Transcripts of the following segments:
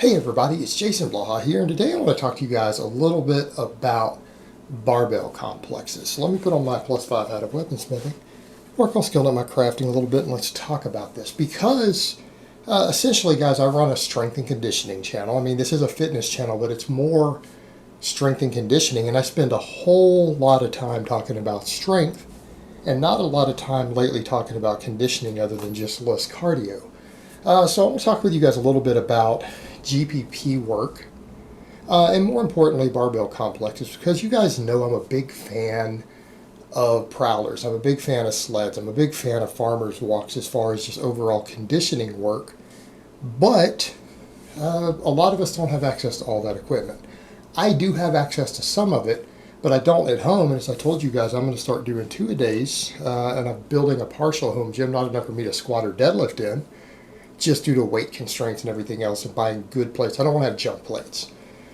Hey everybody, it's Jason Blaha here, and today I want to talk to you guys a little bit about barbell complexes. So let me put on my +5 hat of weaponsmithing, work on skilling up my crafting a little bit, and let's talk about this. Because essentially, guys, I run a strength and conditioning channel. I mean, this is a fitness channel, but it's more strength and conditioning, and I spend a whole lot of time talking about strength and not a lot of time lately talking about conditioning other than just less cardio. So I want to talk with you guys a little bit about GPP work, and more importantly, barbell complexes, because you guys know I'm a big fan of prowlers. I'm a big fan of sleds. I'm a big fan of farmers walks as far as just overall conditioning work. But a lot of us don't have access to all that equipment. I do have access to some of it, but I don't at home. And as I told you guys, I'm going to start doing 2-a-days, and I'm building a partial home gym, not enough for me to squat or deadlift in, just due to weight constraints and everything else, and buying good plates. I don't want to have junk plates.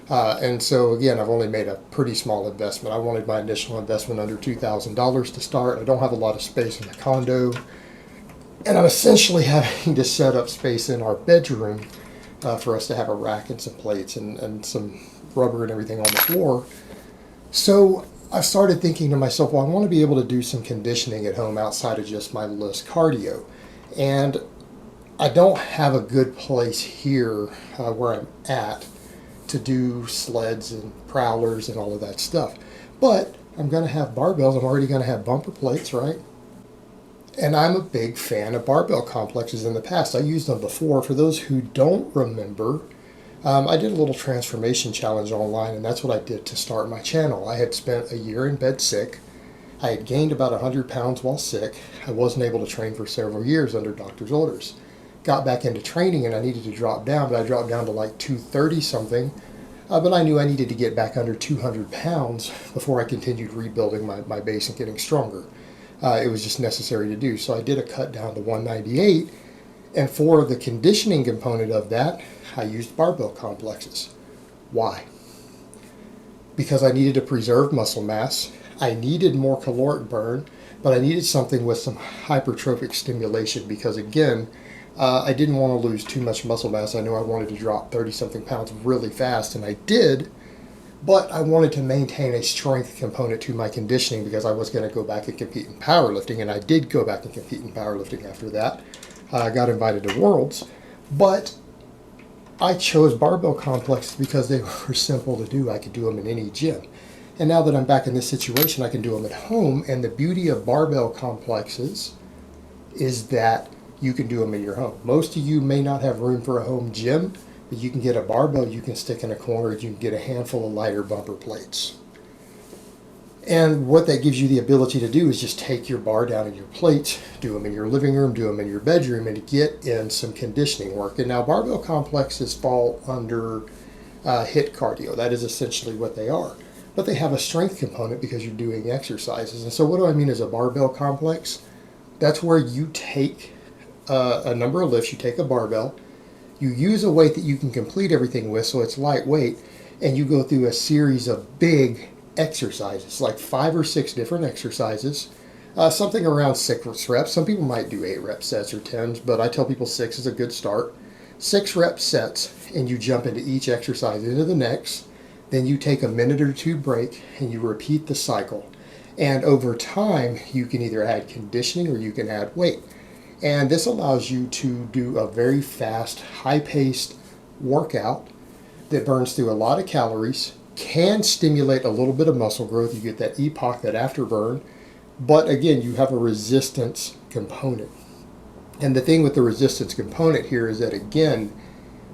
And so again, I've only made a pretty small investment. I wanted my initial investment under $2,000 to start. I don't have a lot of space in the condo, and I'm essentially having to set up space in our bedroom for us to have a rack and some plates and some rubber and everything on the floor. So I started thinking to myself, well, I want to be able to do some conditioning at home outside of just my list cardio. And I don't have a good place here where I'm at to do sleds and prowlers and all of that stuff. But I'm going to have barbells. I'm already going to have bumper plates, right? And I'm a big fan of barbell complexes in the past. I used them before. For those who don't remember, I did a little transformation challenge online, and that's what I did to start my channel. I had spent a year in bed sick. I had gained about 100 pounds while sick. I wasn't able to train for several years under doctor's orders. Got back into training, and I needed to drop down, but I dropped down to like 230 something. But I knew I needed to get back under 200 pounds before I continued rebuilding my base and getting stronger. It was just necessary to do. So I did a cut down to 198. And for the conditioning component of that, I used barbell complexes. Why? Because I needed to preserve muscle mass. I needed more caloric burn, but I needed something with some hypertrophic stimulation because, again, I didn't want to lose too much muscle mass. I knew I wanted to drop 30-something pounds really fast, and I did, but I wanted to maintain a strength component to my conditioning because I was going to go back and compete in powerlifting, and I did go back and compete in powerlifting after that. I got invited to Worlds, but I chose barbell complexes because they were simple to do. I could do them in any gym. And now that I'm back in this situation, I can do them at home, and the beauty of barbell complexes is that you can do them in your home. Most of you may not have room for a home gym, but you can get a barbell you can stick in a corner. You can get a handful of lighter bumper plates. And what that gives you the ability to do is just take your bar down and your plates, do them in your living room, do them in your bedroom, and get in some conditioning work. And now barbell complexes fall under HIIT cardio. That is essentially what they are. But they have a strength component because you're doing exercises. And so what do I mean as a barbell complex? That's where you take a number of lifts, you take a barbell, you use a weight that you can complete everything with, so it's lightweight, and you go through a series of big exercises, like 5 or 6 different exercises, something around 6 reps. Some people might do 8-rep sets or 10s, but I tell people 6 is a good start. 6-rep sets, and you jump into each exercise into the next. Then you take a minute or 2 break, and you repeat the cycle. And over time, you can either add conditioning or you can add weight. And this allows you to do a very fast, high-paced workout that burns through a lot of calories, can stimulate a little bit of muscle growth. You get that EPOC, that afterburn, but again, you have a resistance component. And the thing with the resistance component here is that, again,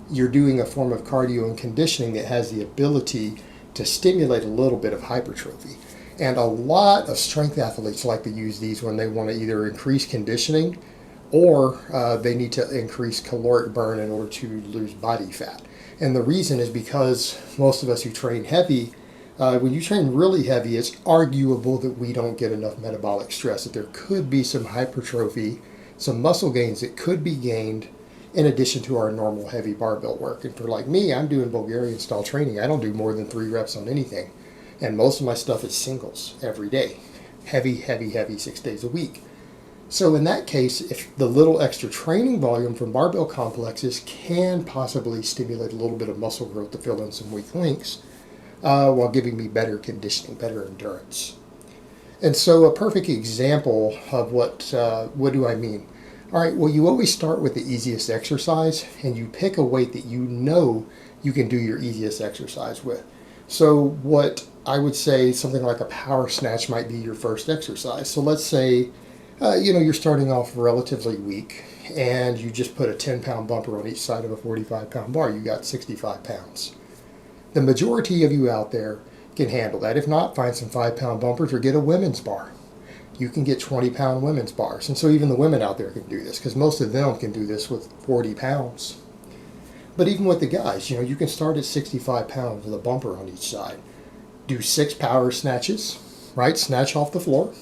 you're doing a form of cardio and conditioning that has the ability to stimulate a little bit of hypertrophy. And a lot of strength athletes like to use these when they want to either increase conditioning or they need to increase caloric burn in order to lose body fat. And the reason is because most of us who train heavy, when you train really heavy, it's arguable that we don't get enough metabolic stress, that there could be some hypertrophy, some muscle gains that could be gained in addition to our normal heavy barbell work. And for like me, I'm doing Bulgarian style training. I don't do more than 3 reps on anything. And most of my stuff is singles every day. Heavy, heavy, heavy 6 days a week. So in that case, if the little extra training volume from barbell complexes can possibly stimulate a little bit of muscle growth to fill in some weak links, while giving me better conditioning, better endurance. And so a perfect example of what do I mean? All right, well, you always start with the easiest exercise, and you pick a weight that you know you can do your easiest exercise with. So what I would say, something like a power snatch might be your first exercise. So let's say, you're starting off relatively weak, and you just put a 10-pound bumper on each side of a 45-pound bar. You got 65 pounds. The majority of you out there can handle that. If not, find some 5-pound bumpers or get a women's bar. You can get 20-pound women's bars. And so even the women out there can do this, because most of them can do this with 40 pounds. But even with the guys, you can start at 65 pounds with a bumper on each side. Do 6 power snatches, right? Snatch off the floor.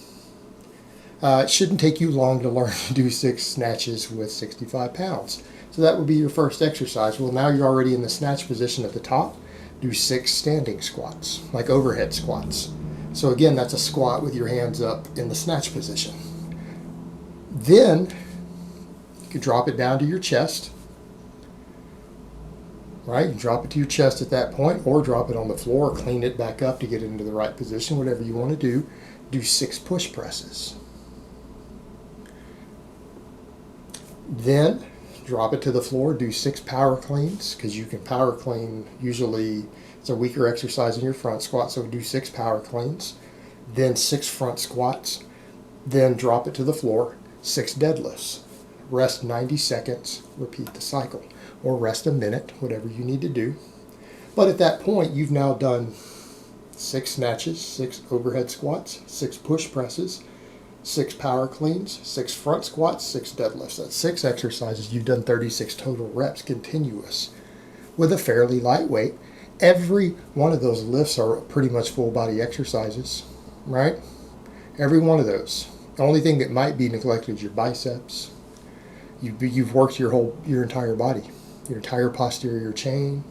It shouldn't take you long to learn to do 6 snatches with 65 pounds. So that would be your first exercise. Well, now you're already in the snatch position at the top. Do 6 standing squats, like overhead squats. So again, that's a squat with your hands up in the snatch position. Then you can drop it down to your chest. Right? You drop it to your chest at that point, or drop it on the floor, or clean it back up to get it into the right position, whatever you want to do. Do 6 push presses. Then drop it to the floor, do 6 power cleans, because you can power clean. Usually it's a weaker exercise in your front squat, so do 6 power cleans. Then 6 front squats. Then drop it to the floor, 6 deadlifts. Rest 90 seconds, repeat the cycle. Or rest a minute, whatever you need to do. But at that point, you've now done 6 snatches, 6 overhead squats, 6 push presses, 6 power cleans, 6 front squats, 6 deadlifts. That's 6 exercises. You've done 36 total reps continuous with a fairly light weight. Every one of those lifts are pretty much full body exercises, right? Every one of those. The only thing that might be neglected is your biceps. You've worked your entire body, your entire posterior chain,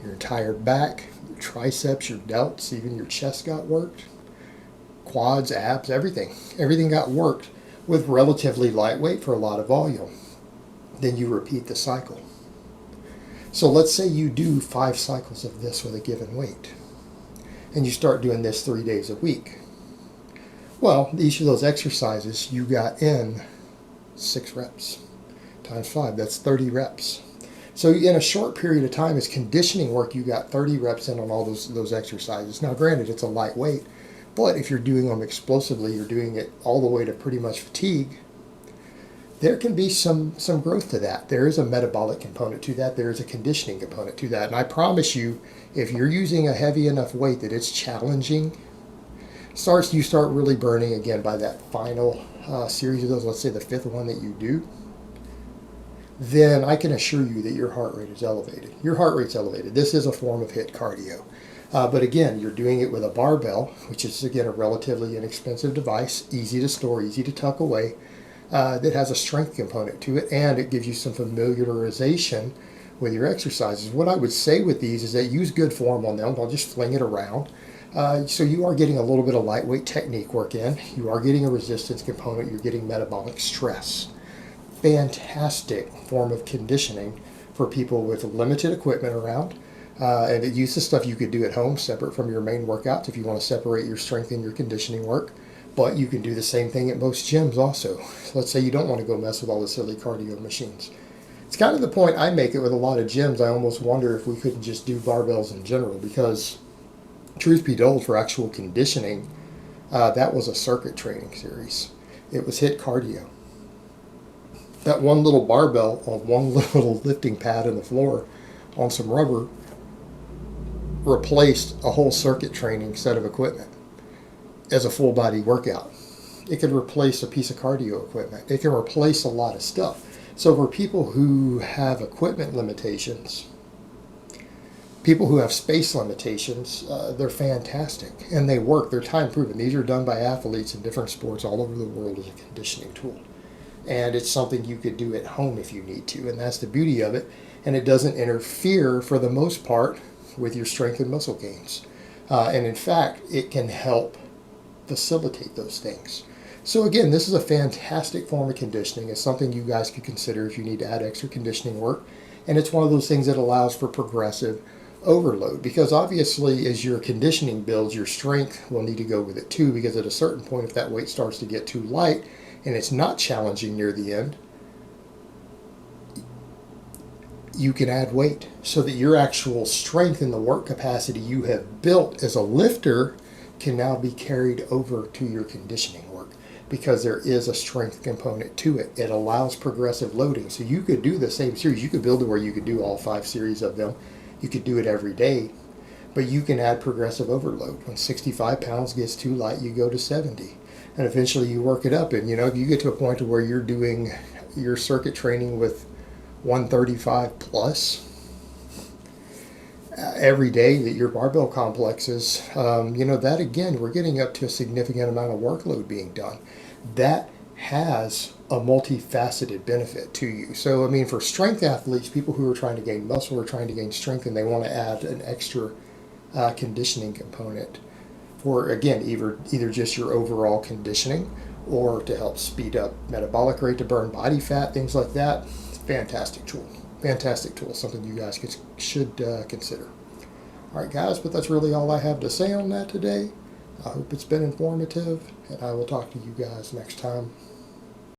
your entire back, your triceps, your delts, even your chest got worked. Quads, abs, everything. Everything got worked with relatively lightweight for a lot of volume. Then you repeat the cycle. So let's say you do 5 cycles of this with a given weight, and you start doing this 3 days a week. Well, each of those exercises you got in 6 reps times 5. That's 30 reps. So in a short period of time, as conditioning work, you got 30 reps in on all those exercises. Now, granted, it's a light weight, but if you're doing them explosively, you're doing it all the way to pretty much fatigue, there can be some growth to that. There is a metabolic component to that. There is a conditioning component to that. And I promise you, if you're using a heavy enough weight that it's challenging, you start really burning again by that final series of those, let's say the 5th one that you do, then I can assure you that your heart rate is elevated. Your heart rate's elevated. This is a form of HIIT cardio. But again, you're doing it with a barbell, which is, again, a relatively inexpensive device, easy to store, easy to tuck away, that has a strength component to it, and it gives you some familiarization with your exercises. What I would say with these is that use good form on them. Don't just fling it around. So you are getting a little bit of lightweight technique work in. You are getting a resistance component. You're getting metabolic stress. Fantastic form of conditioning for people with limited equipment around. And it uses stuff you could do at home separate from your main workouts if you want to separate your strength and your conditioning work. But you can do the same thing at most gyms also. Let's say you don't want to go mess with all the silly cardio machines. It's kind of the point I make it with a lot of gyms. I almost wonder if we couldn't just do barbells in general, because truth be told, for actual conditioning, that was a circuit training series. It was HIIT cardio. That one little barbell on one little lifting pad in the floor on some rubber replaced a whole circuit training set of equipment as a full body workout. It can replace a piece of cardio equipment. It can replace a lot of stuff. So for people who have equipment limitations, people who have space limitations, they're fantastic, and they work. They're time proven. These are done by athletes in different sports all over the world as a conditioning tool. And it's something you could do at home if you need to, and that's the beauty of it. And it doesn't interfere, for the most part, with your strength and muscle gains. And in fact, it can help facilitate those things. So again, this is a fantastic form of conditioning. It's something you guys could consider if you need to add extra conditioning work. And it's one of those things that allows for progressive overload, because obviously as your conditioning builds, your strength will need to go with it too, because at a certain point, if that weight starts to get too light and it's not challenging near the end, you can add weight so that your actual strength and the work capacity you have built as a lifter can now be carried over to your conditioning work, because there is a strength component to it. It allows progressive loading. So you could do the same series. You could build it where you could do all 5 series of them. You could do it every day, but you can add progressive overload. When 65 pounds gets too light, you go to 70. And eventually you work it up. And if you get to a point where you're doing your circuit training with 135 plus every day, that your barbell complexes, that again, we're getting up to a significant amount of workload being done. That has a multifaceted benefit to you. So, I mean, for strength athletes, people who are trying to gain muscle or trying to gain strength, and they want to add an extra conditioning component for, again, either just your overall conditioning or to help speed up metabolic rate, to burn body fat, things like that. Fantastic tool. Fantastic tool. Something you guys should consider. All right, guys, but that's really all I have to say on that today. I hope it's been informative, and I will talk to you guys next time.